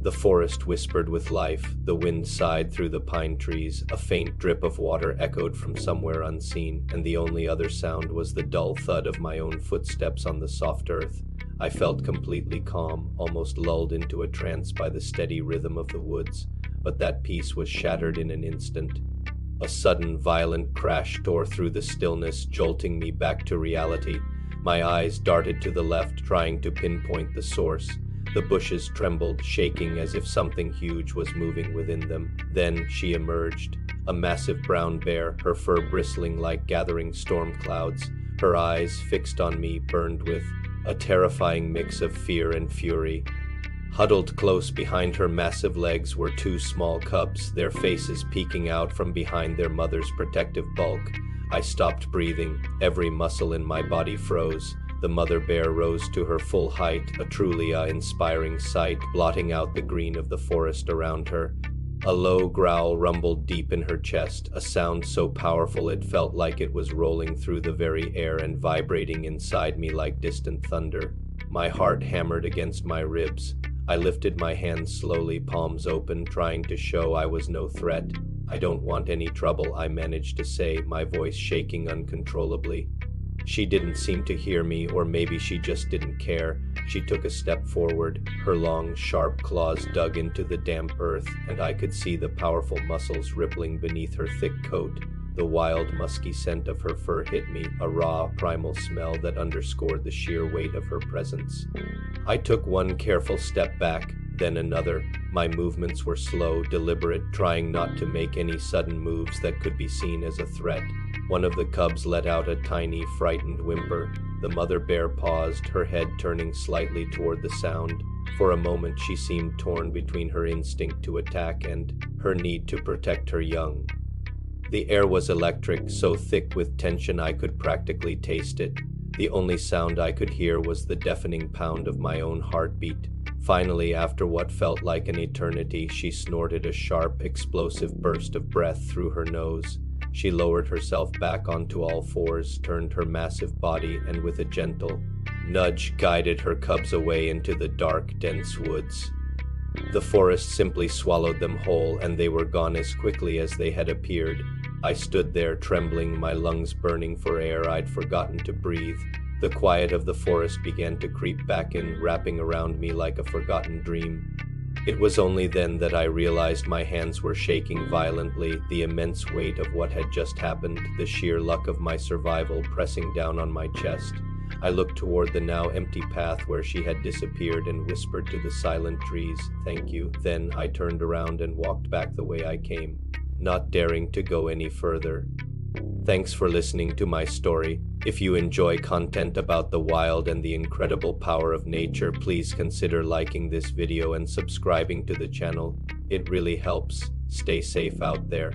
The forest whispered with life, the wind sighed through the pine trees, a faint drip of water echoed from somewhere unseen, and the only other sound was the dull thud of my own footsteps on the soft earth. I felt completely calm, almost lulled into a trance by the steady rhythm of the woods, but that peace was shattered in an instant. A sudden, violent crash tore through the stillness, jolting me back to reality. My eyes darted to the left, trying to pinpoint the source. The bushes trembled, shaking as if something huge was moving within them. Then she emerged, a massive brown bear, her fur bristling like gathering storm clouds. Her eyes, fixed on me, burned with a terrifying mix of fear and fury. Huddled close behind her massive legs were two small cubs, their faces peeking out from behind their mother's protective bulk. I stopped breathing, every muscle in my body froze. The mother bear rose to her full height, a truly awe-inspiring sight, blotting out the green of the forest around her. A low growl rumbled deep in her chest, a sound so powerful it felt like it was rolling through the very air and vibrating inside me like distant thunder. My heart hammered against my ribs. I lifted my hands slowly, palms open, trying to show I was no threat. "I don't want any trouble," I managed to say, my voice shaking uncontrollably. She didn't seem to hear me, or maybe she just didn't care. She took a step forward. Her long, sharp claws dug into the damp earth, and I could see the powerful muscles rippling beneath her thick coat. The wild, musky scent of her fur hit me, a raw, primal smell that underscored the sheer weight of her presence. I took one careful step back, then another. My movements were slow, deliberate, trying not to make any sudden moves that could be seen as a threat. One of the cubs let out a tiny, frightened whimper. The mother bear paused, her head turning slightly toward the sound. For a moment she seemed torn between her instinct to attack and her need to protect her young. The air was electric, so thick with tension I could practically taste it. The only sound I could hear was the deafening pound of my own heartbeat. Finally, after what felt like an eternity, she snorted a sharp, explosive burst of breath through her nose. She lowered herself back onto all fours, turned her massive body, and with a gentle nudge guided her cubs away into the dark, dense woods. The forest simply swallowed them whole, and they were gone as quickly as they had appeared. I stood there, trembling, my lungs burning for air I'd forgotten to breathe. The quiet of the forest began to creep back in, wrapping around me like a forgotten dream. It was only then that I realized my hands were shaking violently, the immense weight of what had just happened, the sheer luck of my survival pressing down on my chest. I looked toward the now empty path where she had disappeared and whispered to the silent trees, "Thank you." Then I turned around and walked back the way I came, not daring to go any further. Thanks for listening to my story. If you enjoy content about the wild and the incredible power of nature, please consider liking this video and subscribing to the channel. It really helps. Stay safe out there.